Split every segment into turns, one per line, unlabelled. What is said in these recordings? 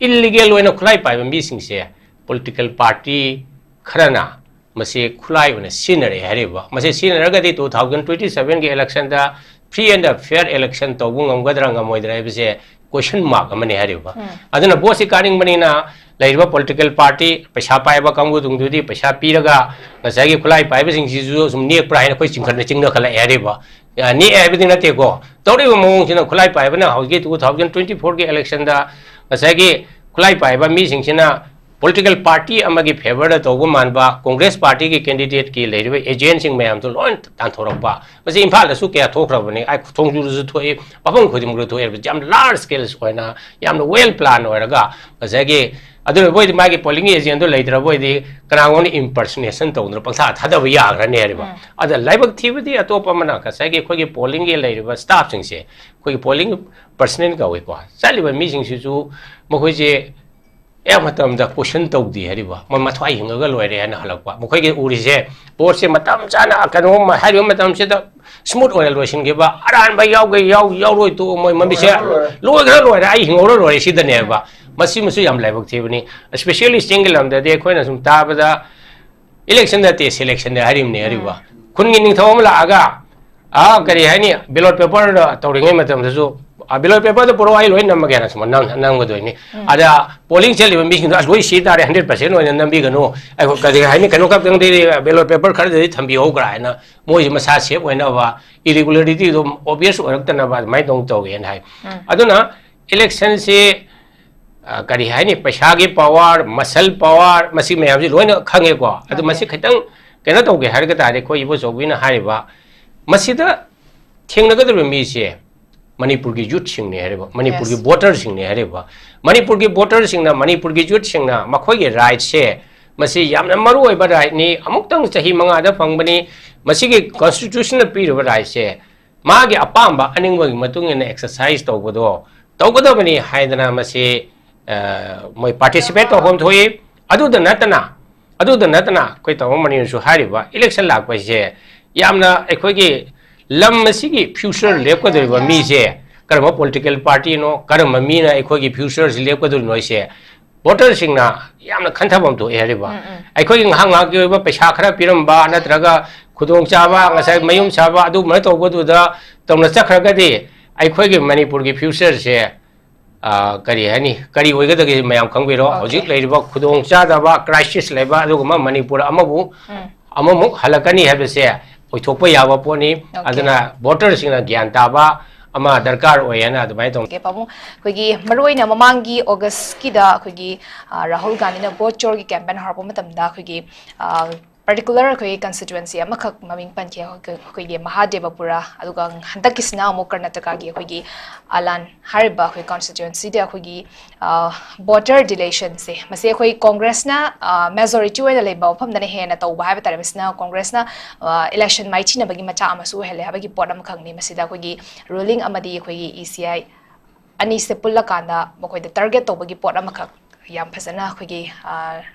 illegal oina khulai pai ba mi sing se political party kharana mase khulai oina sinare hariba mase sinare ga di 2027 ge election da free and fair election to bungam gadra ngamoidra bise question mark amane hariba aduna bosi karing manina laiba political party paisa paiba kangu dungdudi paisa piraga ngasagi khulai paiba sing sisu sum nek praina koi chingkhana chingna khala hariba ni everything na te go tori mong sina khulai paiba na hauge 2024 ge election da ngasagi khulai paiba mi sing sina political party amagi favor da to manba congress party ki candidate ki leiba agent sing mayam to lon tan thorokba mase imphal da su kya thokrabani ai thongju su thoi papang khodim ru thoi jam large scale oina yam well plan oiraga masagi adu boy magi polling agent do leidra boy di kanangon impersonation to ndro pangsa thada ba yagra ne riba ada laibak thibdi atopa mana ka sagi khoi ki polling ge leiba staff sing se khoi polling personnel ka we ko saliba mi sing su mokhoi je matam da question tawdi hariba ma mathwai hingaga loire na halakwa mokhoi ge uri se board se matam chana kanu ma hariba matam se da smooth oil lotion ge ba aran ba yaw ge yaw roi to moi mami se loi gra loire ai hingoro loi si da ne ba masi musu yam laibak thebni especially single am da de khoina sum ta ba da election da te selection da harim ne hariba khun ning thawam la aga kari hani ballot paper da tawringai matam da so ballot paper the puro ai loi nam ga na sum nang go doini ada polling cell mi sing da loi si da 100% oi nam bi gano ai ko kadi hai ni kanu kap tang de ballot paper khar de thambi ho gra na moi ma sa se oi na ba irregularity do obvious orak ta na ba mai dong to gen hai aduna election se kari hai ni paisa gi power muscle power masi me am ji loi na khange ko adu masi khitang kena to ge har ga ta de ko ibo so bi na hai ba masi da thengna ga de mi se manipur ki youth sing ne hariba manipur ki voter sing ne hariba manipur ki voter sing na manipur ki youth sing na makhoi ge right se masi yamna maru oi ba right ni amuk tang chahi manga da phangbani masi ge constitutional pi ro right se ma ge apamba aningba gi matung ne exercise to bodo bani haidana masi moi participate to hom thoi adu da natana koi to mani su hariba election lak pa se yamna ekhoi ge lam masi gi future lep ko de ba mi se karma political party no karma mi na ekhoi gi future lep ko de no se voter sing na yamna khanthabam to ere ba ekhoi gi hanga gi ba paisa khara piram ba natraga khudong cha ba ngasai mayum cha ba adu ma to go du da tongna chakhra ga de ekhoi gi manipur gi future se kari hani kari oi ga de mayam khangbe ro hojik lei ba khudong cha da ba crisis le ba adu ma manipur amamu halakani habe se oithokpa yaba poni aduna voter sing na gyan taba ama darkar oyana adumai tong
ke pamu khogi maroina mamangi august ki da khogi rahul gandhi na vote chor ki campaign harpo matam da khogi particular khoi constituency amakhak maming panche khogi mahadevapura aduga handak kisna mo karnataka gi khogi alan hariba khoi constituency da khogi voter dilation se mase khoi congress na majority wa le ba pham da ne he na to ba ha ba na congress na election mai china bagi macha amasu hele ha bagi pot am khang ni masida khogi ruling amadi khogi eci ani se pulla kanda mo khoi da target to bagi pot am khak yam phasana khogi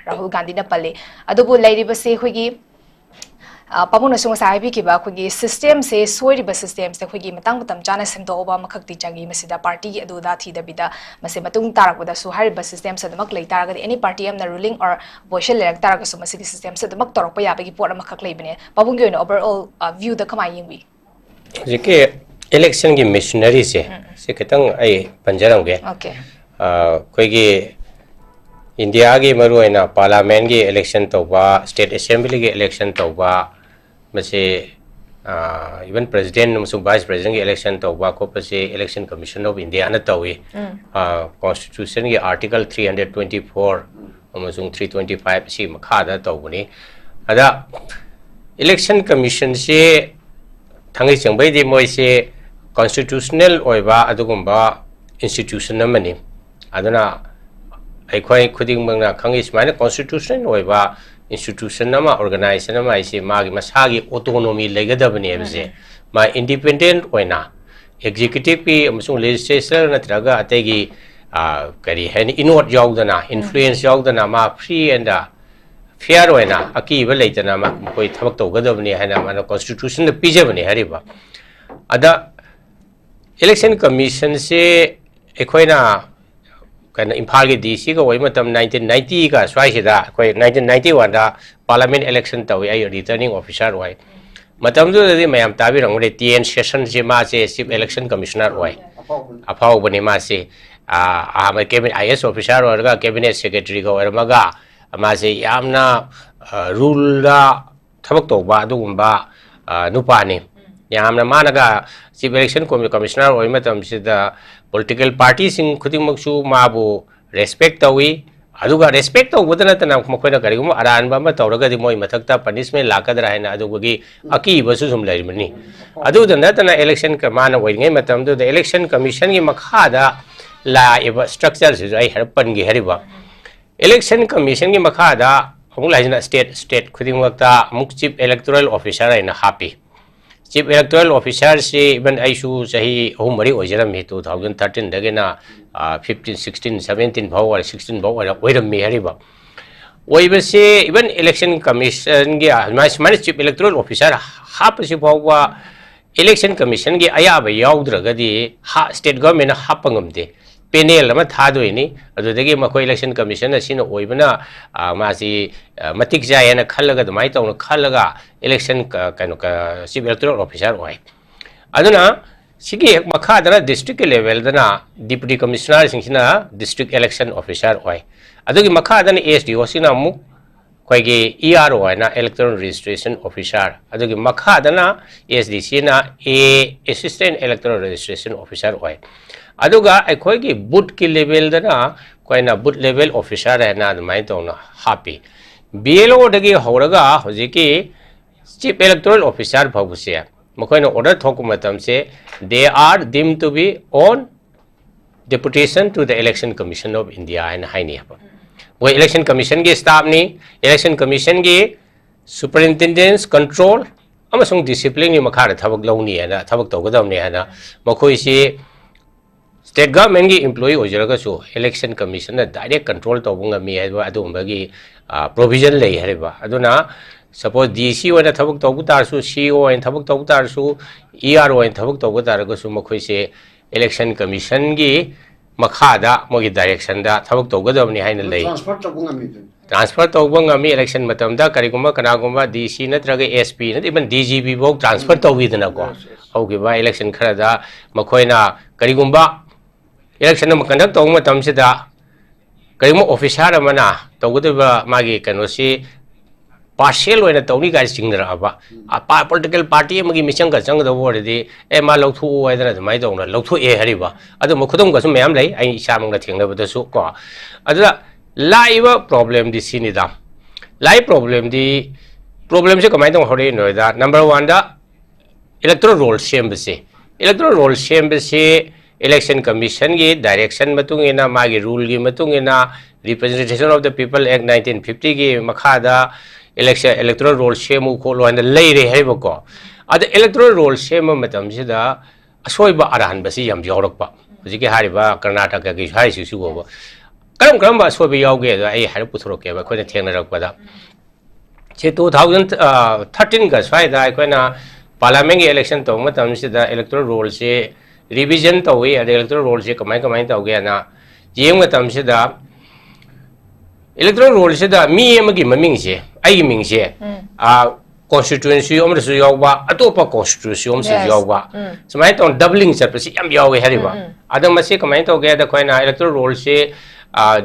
rahul gandhi na pale adubu lairiba se khogi pamuna sung sai bi ki ba khogi system se soi ba system se khogi matang patam chana sem do ba makhak ti changi masida party gi adu da thi da bida mase matung tarak da su har ba system se damak lei tar ga any party am na ruling or opposition lek tar ga su masigi system se damak torok pa ya ba gi por makhak lei bine pabung gi overall view da kama yingwi
jike election gi missionary se ketang ai panjarang ge
okay
khogi India ki maruina parliament ki election to ba state assembly ki election to ba mase even president musu vice president ki election to ba ko pase election commission of India na tawi constitution ki article 324 amasung 325 si makha da tawni ada election commission se thangi changbai de moi se constitutional oiba adugumba institution namani aduna ai khuding mangna khangi smaina constitution oiba institution nama organization nama ise magi masagi autonomy legadabani ebse ma independent oina executive ki amasung legislature natraga ategi kari hani inward yaudana influence yaudana ma free and fair oina aki ba leitana ma koi thabak togadabani hana ma constitution na pijabani hariba ada election commission se ekoina kan Imphal gi DC ka wai matam 1990 ka swai sida koi 1991 da parliament election tawi ai returning officer wai matam du di mayam tabi rang re TN session je ma se chief election commissioner wai aphau bani ma se ma cabinet IS officer or ga cabinet secretary ko or maga ma se yamna rule da thabak to ba du ba nupa ni yamna managa chief election commissioner oi matam sida political parties in khuding maksu mabu respect tawi aduga respect to budana tana mokhoina karigum aran ba ma tawraga di moi mathakta punishment lakadra haina adugi aki basu sum lairmani adu dana tana election ka mana oi ngai matam du the election commission gi makha da la eba structure se ai harpan gi hariba election commission gi makha da amuk lajina state khuding wakta amuk chief electoral officer aina happy chief electoral officer se even aisu sahi humari ojaram he 2013 dagena 15 16 17 bhaw 16 bhaw oiram me hariba oiba se even election commission ge mas chief electoral officer hap se bhawa election commission ge aya ba yaudragadi state government hapangamde panel ama thadoini adudagi mako election commission asina oibana masi matik jayana khallaga dumai tawna khallaga election kaino ka chief electoral officer oi aduna sigi makha dana district level dana deputy commissioner singsina district election officer oi adugi makha dana SDO sina mu koige ERO na electoral registration officer adugi makha dana SDC na assistant electoral registration officer oi aduga akhoi boot ki level dana koina boot level officer na mai tawna happy BLO dagi horaga hojiki chief electoral officer bhabuse makoina order thokumatam se they are deemed to be on deputation to the election commission of India and haini haba wo election commission ge staff ni election commission ge superintendence control amasung discipline ni makha thabak lawni ana thabak tawgadamni ana makoi si state government gi employee ojaraga so election commission direct control tawbunga mi haiba adumagi provision lei hariba aduna suppose DC wana thabak tawbu tar su CO and thabak tawbu tar su ERO and thabak tawbu tar ga su makoi se election commission gi makha da mogi direction da thabak tawgadamni haina lei transfer tawbunga mi election matam da kariguma kanaguma DC natraga SP not even DGP bo transfer tawidana ko hogi ba election khara da makoina karigumba election ma conduct tawng matam sida karimo officer amana tawgudaba magi kanosi partial oina tawni ga singra aba political party amagi mission ga chang da word e ma lawthu oidana mai dawna lawthu e hariba adu makhudum ga su mayam lai ai isam ga thengna bada su ko adula live problem di sinida live problem se kamai dong hore no da number 1 da electoral roll shame se election commission gi direction matungina magi rule gi matungina representation of the people act 1950 gi makhada electoral roll shame ko lo and leire hebako ad electoral roll shame matam sida asoiba arahan basi yam yorokpa hujiki hariba karnataka gi hai su go karam ba soiba yauge da ai har puthroke ba khona thengna rakpa da che 2013 ga swai da khona parliament election to matam sida electoral roll se revision to we electoral roll se kamai to ge na yeng matam se da electoral roll se da mi emagi maming se ai ming se constituency om su yawa atopa constituency om su yawa samai to doubling se pasi yam yawe hariba adam mase kamai to ge da koina electoral roll se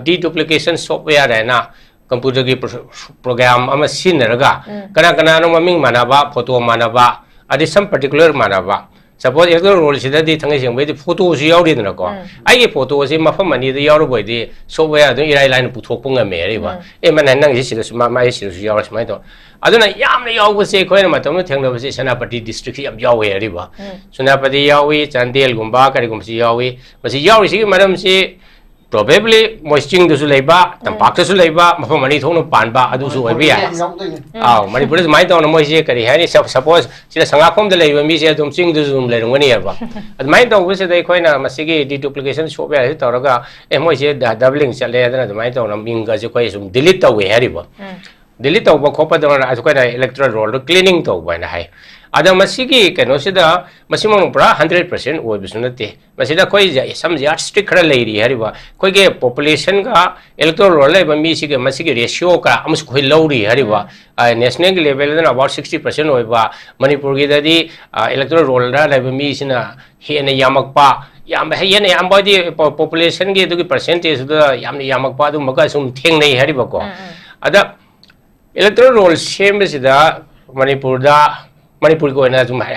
deduplication software na computer ki program ama sinaraga kana no maming manaba photo manaba adi some particular manaba suppose electoral roll sida di thangai sing be photo su yauri na ko ai photo se mafam mani di yauru boy di software do irai line puthok punga me ri ba e man nang ji sida ma si su yaur smai to aduna yam na yaw se ko na matam thengna ba se Senapati district yam yawe ri ba Senapati yawi Chandel gumba kari gum si yawi ba si yawi si madam si probably moisting du su leiba tampak su leiba mafam mani thong no pan ba adu su obi ya manipur mai to no moi se kari hani suppose sila sangakhom da leiba mi se dum sing du zum le ngani ya ba ad mai to bu se dai khoina masigi deduplication software se toraga e moi se doubling chale da mai to no minga se khoi sum delete to we hari ba delete to ba khopa da na khoina electoral roll cleaning to ba na hai ada masigi kano sida masimong pra 100% oi bisunate masida koi some yard strict khara leiri hariba koi ge population ga electoral roll ba mi sige masigi ratio ka amus koi lowri hariba national level na about 60% oi ba manipur gi dadi electoral roll da la mi sina he na yamak pa yam he ne yam body population gi du percentage da yam ni yamak pa du maka sum theng nei hariba ko ada electoral roll same sida manipur da manipur ko na zum hai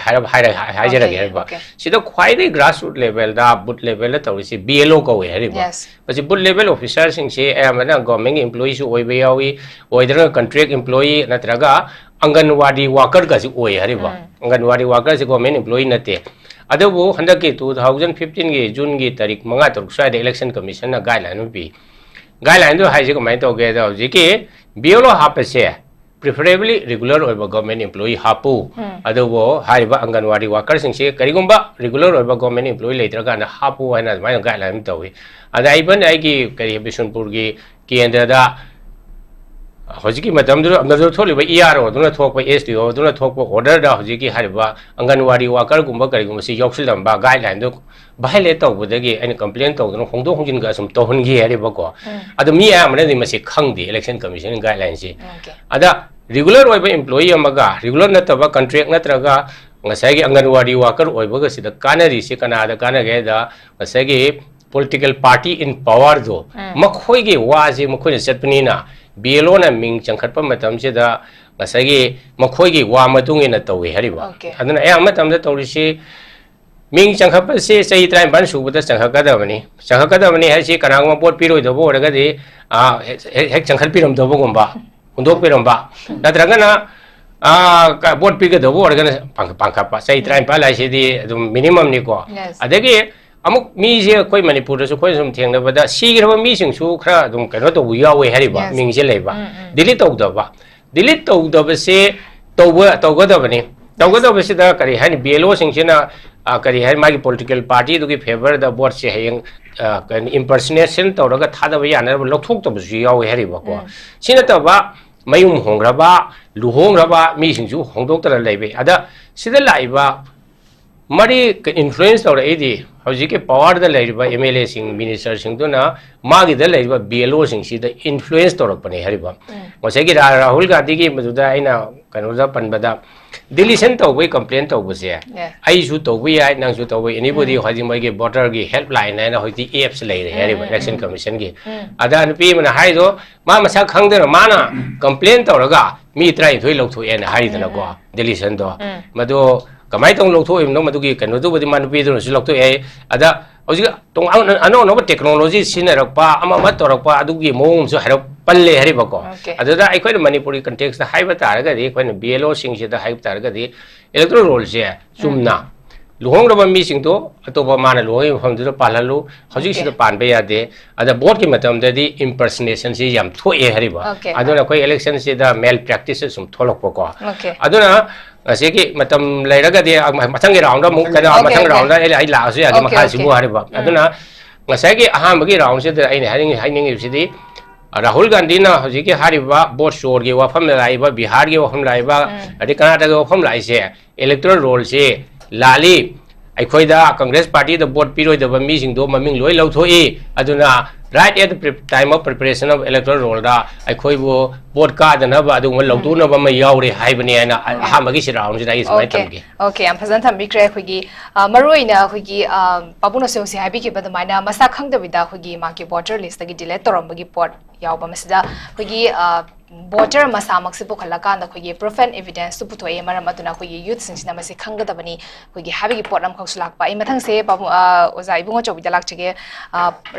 jara ge ba sida khwai dei grassroots level da boot level la tawi si BLO ko we hari ba but boot level officer sing se amana government employees oi be yawi oidra contract employee natraga anganwadi worker ka si oi hari ba anganwadi worker si government employee nate adabu handa ke 2015 ge june ge tarik 5 taruk sai election commission na guideline bi guideline do hai je ko mai to ge da ji ke BLO hapase preferably regular or government employee hapu adobo hariba anganwadi workers sing se karigumba regular or government employee later kana hapu ana mai guideline tawi ada iban ai gi kari bisunpur gi kendra da hojiki matam du amadu tholi ba ERO duna thokpa SDO duna thokpa order da hojiki hariba anganwadi worker gumba karigumba si yoksil ba guideline do violate tawbudagi ani complaint tawduna hongdo hongjin ga sum tohun gi hariba ko adu mi amane ni masi khangdi election commission guideline si ada regular oiba employee amaga regular nataba contract natraga ngasai gi anganwadi worker oiba ga sida kanari si kanada kanage da ngasai gi political party in power do makhoi gi waji makhoi setpani na BLO na ming changkhatpa matam se da ngasai gi makhoi gi wa matung ina tawi hariba aduna e amatam da tawri si ming changkhatpa se sei trai ban su buda changkhakada bani ha si kanang bot piroi do bo daga di hek changkhat piram do bo gumba untuk piramba natragana bot piga do bo daga pangkapa sei trai pa lai si di minimum ni ko adagi amuk mi je koi manipur da su koi sum theng da bada si gira mi sing su khra dum kano to wi yawe hariba ming je leiba delete to da ba se to ga da bani to ga da ba se da kari hani BLO sing sina kari hai magi political party du ki favor da board se hayang impersonation to raga thada ba yana lokthok to bu yawe hariba ko sina ta ba mayum hongraba luhongraba mi sing su hongdok tara leibe ada sida laiba mari influence to edi hauji ke power da laiba MLA sing minister sing to na magi da laiba BLO sing si da influence to rakpane hariba mose gi Rahul Gandhi gi maduda aina kanu da panbada deletion to we complaint to buse ai su to we ai nang su to we anybody haji mai ge voter gi helpline na hoiti apps lai re hariba election commission gi ada npi mana hai do ma masa khang de mana complaint to raga mi trai thoi lok thoi en hai da ko deletion do madu kamai tong lok thoi no madu gi kanu do bodi man pi do su lok thoi ai ada hoji tong ano no technology sinarakpa ama ma torakpa adu gi mom su harap palle hariba ko adada ai khoi manipuri context da haiba taraga di khoi BLO sing se da haiba taraga di electoral roll se sumna luhong raba mi sing to atoba mana luhong pham du palalu hoji se da pan be ya de ada board ki matam da di impersonation se yam thoi hariba aduna khoi election se da malpractice sum tholok ko aduna asiki matam lairaga di mathang round da mu kana mathang round da ai la su ya gi makha simu hariba aduna ngasai gi aham gi round se da ai ne haining sidi Rahul Gandhi na hojiki hariba board shore gi wafam laiba Bihar gi wafam laiba adi Karnataka gi wafam lai se electoral roll se lali ai khoi da Congress party da board piroi da mi sing do maming loi lau thoi aduna right at the time of preparation of electoral roll da ai khoi bo board ka da na ba adu lau tu na ba ma yaure hai bani na ha magi si round si da is mai tam gi
okay am phazan tham bi kre khoi gi maroi na khoi gi papuna se si hai bi ki ba da mai na masa khang da bi da khoi gi ma ki voter list da gi delete toram ba gi pot yaw ba masida khoi gi voter masa mak se pokhala ka na khoi gi proof and evidence su puthoi maram aduna khoi gi youth sing sina masi khang da bani khoi gi habi gi pot nam khok sulak pa I mathang se pabu oza ibungo chobi da lak chige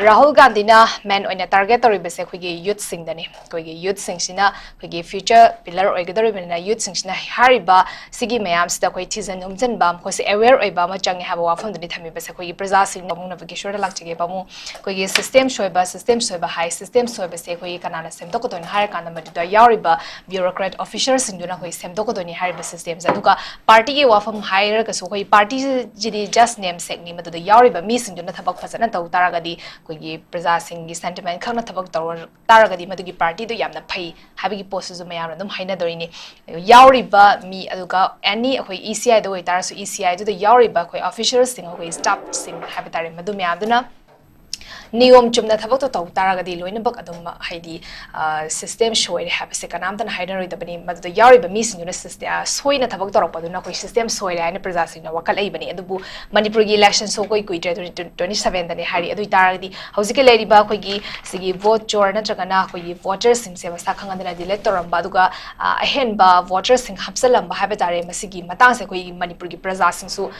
Rahul Gandhi na man oina target tori bese khoi gi youth sing dani khoi gi youth sing sina khoi gi future pillar oi gadori bena youth sing sina hariba sigi mayam sida khoi thizen umjan bam khoi se aware oi ba ma changi haba wafam dani thami bese khoi gi praja sing pamu Nabakishore da lak chige pamu khoi gi system shoiba high system soiba se khoi kana na sem to ko ton har kana ma ꯃꯗꯨꯗ ꯌꯥꯎꯔꯤꯕ ꯕ꯭ꯌꯨꯔꯣꯀ꯭ꯔꯦꯠ ꯑꯣꯐꯤꯁꯔꯁꯤꯡꯗꯨꯅ ꯑꯩꯈꯣꯏ ꯁꯦꯝꯗꯣꯛꯀꯗꯣꯏꯅꯤ ꯍꯥꯏꯔꯤꯕ ꯁꯤꯁꯇꯦꯝꯁꯦ ꯑꯗꯨꯒ ꯄꯥꯔꯇꯤꯒꯤ ꯋꯥꯐꯝ ꯍꯥꯏꯔꯒꯁꯨ ꯑꯩꯈꯣꯏ ꯄꯥꯔꯇꯤꯁꯤꯗꯤ ꯖꯁ ꯅꯦꯝ ꯁꯦꯛꯅꯤ ꯃꯗꯨꯗ ꯌꯥꯎꯔꯤꯕ ꯃꯤꯁꯤꯡꯗꯨꯅ ꯊꯕꯛ ꯐꯖꯅ ꯇꯧ ꯇꯥꯔꯒꯗꯤ ꯑꯩꯈꯣꯏꯒꯤ प्रजाꯁꯤꯡꯒꯤ ꯁꯦꯟꯇꯤꯃꯦꯟ ꯈꯪꯅ ꯊꯕꯛ ꯇꯧꯔ ꯇꯥꯔꯒꯗꯤ ꯃꯗꯨꯒꯤ ꯄꯥꯔꯇꯤꯗꯨ ꯌꯥꯝꯅ ꯐꯩ ꯍꯥꯏꯕꯒꯤ ꯄꯣꯠꯁꯤꯁꯨ ꯃꯌꯥꯝꯅ ꯑꯗꯨꯝ ꯍꯥꯏꯅꯗꯣꯏꯅꯤ ꯌꯥꯎꯔꯤꯕ ꯃꯤ ꯑꯗꯨꯒ ꯑꯦꯅꯤ ꯑꯩꯈꯣꯏ ECIꯗ ꯑꯣꯏꯇꯥꯔꯁꯨ ECIꯗꯨꯗ ꯌꯥꯎꯔꯤꯕ ꯑꯩꯈꯣꯏ ꯑꯣꯐꯤꯁꯔꯁꯤꯡ ꯑꯩꯈꯣꯏ ꯁ꯭ꯇꯥꯐꯁꯤꯡ ꯍꯥꯏꯕ ꯇꯥꯔꯦ ꯃꯗꯨ ꯃꯌꯥꯝꯗꯨꯅ नियम चुमना थबक तो तौ तारगदी लोइनबक अदुम हाइदी सिस्टम सोइरे हाबसे कनामतन हाइदरोइदबनी मदु यारिबा मिसिंगुना सिस्टम सोइना थबक तोरकपदुना कोइ सिस्टम सोइरे हाइना प्रजासिंगना वकल आइबनी अदुबु मणिपुरगी इलेक्शन सो कोइ कुइट्रे 27 दने हारि अदु तारगदी हौजिके लेरिबा कोइगी सिगी वोट चोर नत्रगना कोइगी वोटर्स सिंगसे मसा खंगदना डिलेट तोरंबा अदुगा अहेनबा वोटर्स सिंग हब्सलंबा हाबे तारे मसिगी मतांगसे कोइगी मणिपुरगी प्रजासिंगसु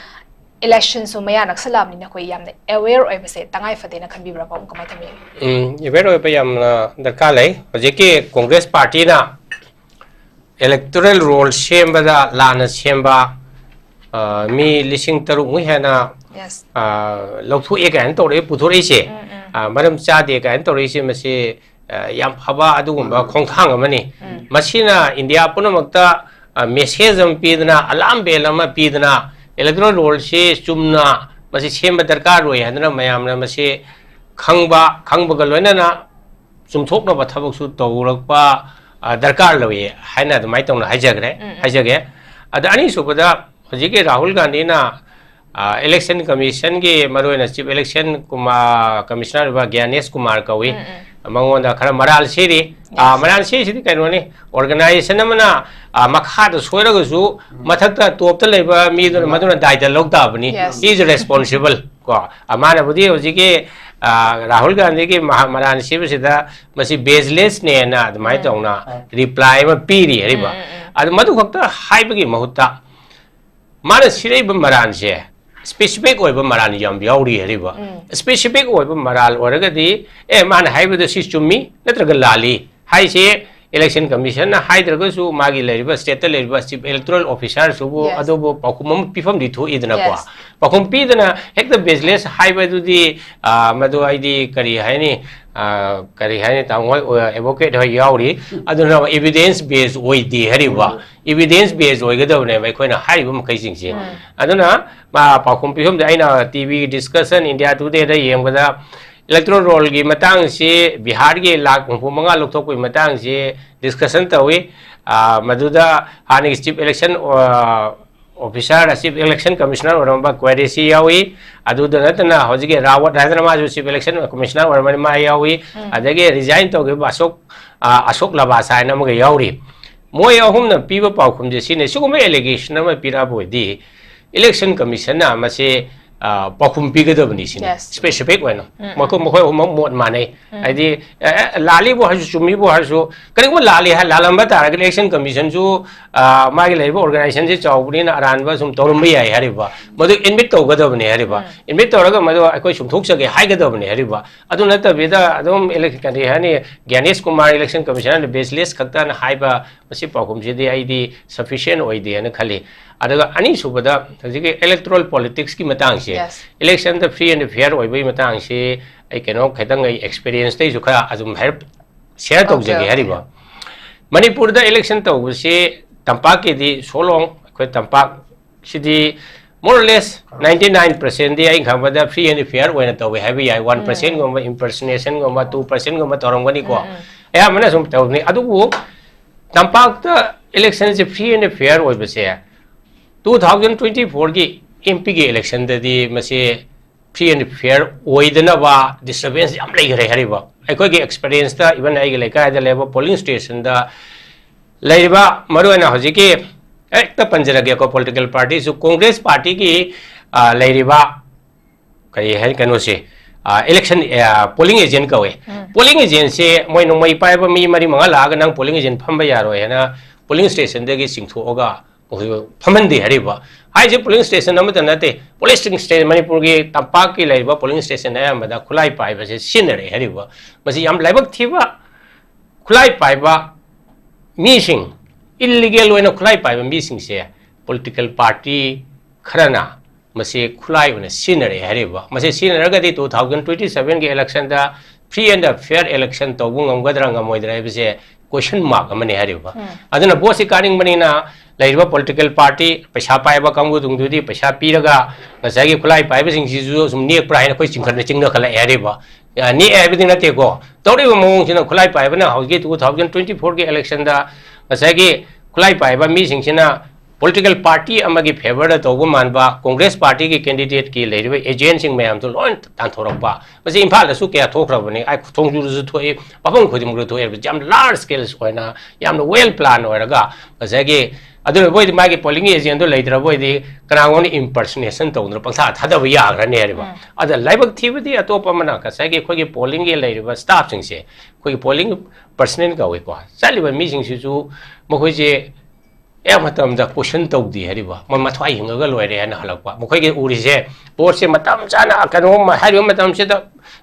election so maya naksalam ni na koi yamne aware oi base tangai fade na khanbi bra pam kamai thami
aware oi pa yam darkar lai hojike congress party na electoral roll shemba da lana shemba mi lising taru mu hena
yes
lokhu e kan to re puthori se maram cha de kan to re se mase yam phaba adugumba khongthang amani masina india punamakta message am pidna alarm bell ama pidna electoral roll se chumna masi chemba darkar roi hadna mayamna masi khangba ga loina chumthokna ba thabak su tawrakpa darkar loi haina mai tawna haijage ada ani subada hojike rahul gandhi na election commission ge maroina chief election commissioner ba gyanesh kumar kawi mangonda khara maral siri maral siri kainoni organization amana makha da soira ga su mathakta top ta leba mi maduna daida logda bani is responsible ko amana budi hojike rahul gandhi ge maral siri sida masi baseless ne na admai tauna reply ma piri hariba ad madu khakta haibagi mahutta mana sirei ba maran se specific oiba maran yam yauri hariba specific oiba maral oragadi man haiba si chummi natraga lali hai se election commission na haidraga su magi leriba state leriba chief electoral officer subu adobo pakumam pifam di thu idna kwa pakum pidna hekta baseless haiba du di madu id kari haini kari haini tangoi advocate ho yauri aduna evidence based oi di hariba evidence based oi gadawne bai khoina hariba makai singse aduna ma pakum pifam da aina tv discussion india today da yemgada electoral roll gi matang si bihar gi lak phu manga lokthok koi matang si discussion tawi maduda hani chief election officer chief election commissioner oramba query si yawi aduda natana hojige rawat hyderabad chief election commissioner ormani ma yawi adage resign to ge ashok labasa na ma yauri moi ahum na piba paukhum je sine suguma allegation ma pira boidi election commission na ma se pakum pigadabni sin specific wena mako mako mod mane adi lali bo hasu chumi bo hasu kari bo lali ha lalamba tar election commission ju magi laiba organization je chawbuni na aranba sum torumbi ai hariba madu invite to gadabni hariba invite toraga madu akoi sum thoksage hai gadabni hariba adu nata beda adum election kari hani gyanesh kumar election commission baseless khakta na haiba masi pakum je di id sufficient oidi ana khali adaga ani subada hojike electoral politics ki matang se election the free and fair oi bai matang se ai keno khaitang ai experience tai su khara azum help share to jage hariba manipur da election to se tampak ki di solong khoi tampak sidi more or less 99% di ai khamada free and fair oi na to we have ai 1% goma impersonation goma 2% goma torongani ko ya mana sum to ni adubu tampak da election se free and fair oi base 2024 की MP के election दे मसे free and fair ओइदना बा disturbance याम लग रहे हरिबा अखोई के experience ता even आई के लेका द लेबो polling station दा लेबा मरुना हजि के एक त पंजरा के को political party सु कांग्रेस पार्टी की लेरिबा कई है कनो से election polling agent का वे polling agent से मोय नो मई पाइबा मी मरी मंगा लाग नंग polling agent फंबा यारो है ना polling station दे के सिंथोगा फमंदी हरिबा हाइजे पोलिंग स्टेशन अमत नते पोलिंग स्टेशन मणिपुर की तंपाक की लेबा पोलिंग स्टेशन अमदा खुलाई पाइबा से सिनरे हरिबा मसी याम लाइबक थीबा खुलाई पाइबा मीसिंग इलीगल ओइना खुलाई पाइबा मीसिंग से पॉलिटिकल पार्टी खरना मसी खुलाई ओइना सिनरे हरिबा मसी सिनरगदी 2027 के इलेक्शन दा फ्री एंड फेयर इलेक्शन तोबु ngमगदरा ngमोइदरा बसे क्वेश्चन मार्क अमने हरिबा अदना बोस कानिंग बनिना लाइरबा पॉलिटिकल पार्टी पैसा पाइबा कांगु दुंगदुदी पैसा पीरगा ngसागी खुलाई पाइबा सिंगसिजु सुम नेक प्राइन कोइ चिंखन चिंगना खला हरिबा नि एबदी नते को तौरिबा मोंग सिना खुलाई पाइबा ना हौगी 2024 के इलेक्शन दा ngसागी खुलाई पाइबा मी सिंगसिना political party amagi favor da tobu manba congress party ki candidate ki leiriba agent sing mayam to loin tan thorokpa masi imphal da su kya thokrabani ai thongju su thoi papang khodim ru thoi jam large scale oina yam well plan oiraga masagi adu boy di magi polling agent do leidra boy di kanangon impersonation tongdra pangtha thada ba yagra ne riba ada laibak thibadi atopa mana ka sagi khoi ki polling ge leiriba staff sing se khoi ki polling personnel ka oi ko saliba mi sing su mokhoi je मतम दा question तौदी Hariba म मथवाई हिंगगा लोइरे हन हलकपा मखोइगे उरिसे board से मतम चाना कनो हारिबा मतम से दा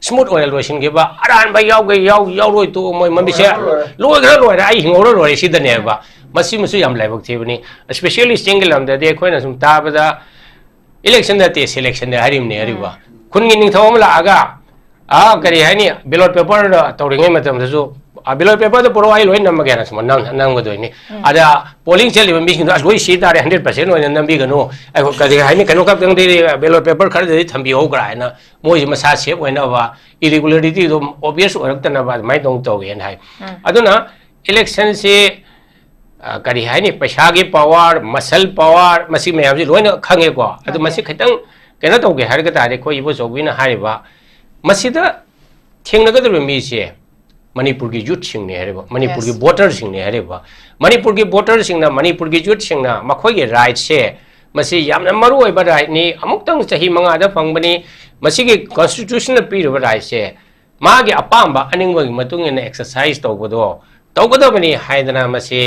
स्मूथ ओइल रोशन गेबा अरान बा यावगे याव रोइ तो मोय मबिसे लोइग्रा लोइरे आई हिंगोरो लोइरे सिदनेबा मसी मसु याम लाइबक थेबनी स्पेशली सिंगल लम दा दे खोइना सुम ताबदा इलेक्शन दा ते सिलेक्शन दा हरिमने हरिबा खुनगी निंगथौम लागा करी हानि बैलेट पेपर तौरिङै मतम दसु बैलेट पेपर तो पुरो आई लोइ नमगे ना सम नंग दोइनि आदा पोलिंग चलिबा मिसिंग दा लोइ सी तारे 100% ओइन नंबी गनो आई कदि हानि कनो कप दंग दे बैलेट पेपर खर दे थंबी हो ग्रायना मोइ मसा सेफ ओइना बा इरेगुलरिटी दो ऑब्वियस ओरक्तना बा माइ दंग तोगेन हाइ अदुना इलेक्शन से करी हानि पैसा की पावर मसल पावर मसी मैम जी लोइन खंगे को अदु मसी खतंग केना तोगे हरग तारे को इबो जोगिना हारिबा मसीदा थेंगनगदर मिसे manipur ki youth sing ne hareba manipur ki voter sing ne hareba manipur ki voter sing na manipur ki youth sing na makhoi ge right se masi yamna maru oi ba right ni amuk tang chahi manga da pangbani masi ki constitution pi ro right se ma ge apamba aning ba gi matung ne exercise to bodo bani haidana masi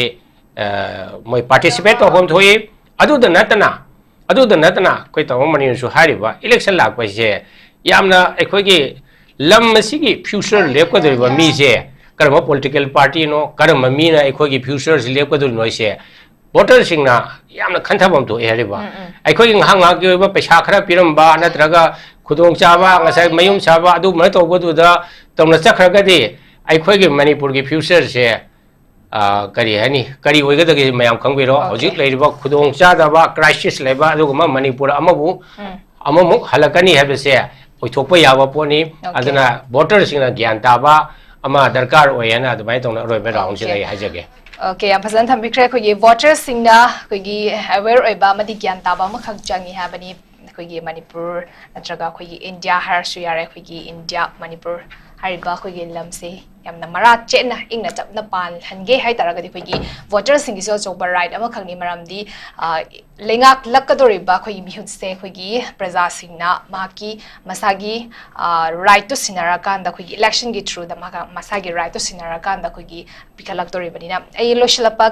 moi participate to hom thoi adu da natana koi to mani su hariba election lak pa se yamna ekhoi gi lam masigi future lep ko deriba mi je karma political party no karma mi na ekhoi gi future lep ko dur noi se voter sing na yamna khanthabam to heriba ekhoi gi hanga gi ba paisa khara piram ba natraga khudong chaba ngasai mayum chaba adu ma to bodu da tomna chakhra ga di ekhoi gi manipur gi future se kari hani kari oiga da gi mayam khangbiro hojik leiriba khudong cha ba crisis leba adu ma manipur amamu halakani habe se ओइथोपा याबा पोनी अदना voter सिंगना ज्ञान ताबा अमा दरकार ओयना अदमाय तोना रोइबे round से हाइजगे
ओके या फजन थम्बिख्रे खोगी वोटर सिंगना खोगी अवेयर ओइबा मदि ज्ञान ताबा मखक जांगी हाबनी खोगी मणिपुर नत्रगा खोगी इंडिया हर सुयारे खोगी इंडिया मणिपुर हरिबा खोगी लमसे यामना मरा चेना इंगना चपना पाल हनगे हाय तरगदि खोगी वोटर सिंगिसो चोबा राइट अमा खंगनि मरामदि लेंगाक लक्कदोरिबा खोगी मिहुतसे खोगी प्रजा सिंगना माकी मसागी राइट टू सिनारा कांदा खोगी इलेक्शन गी थ्रू द मसागी राइट टू सिनारा कांदा खोगी पिखलक्तोरिबनिना ए लोशलपा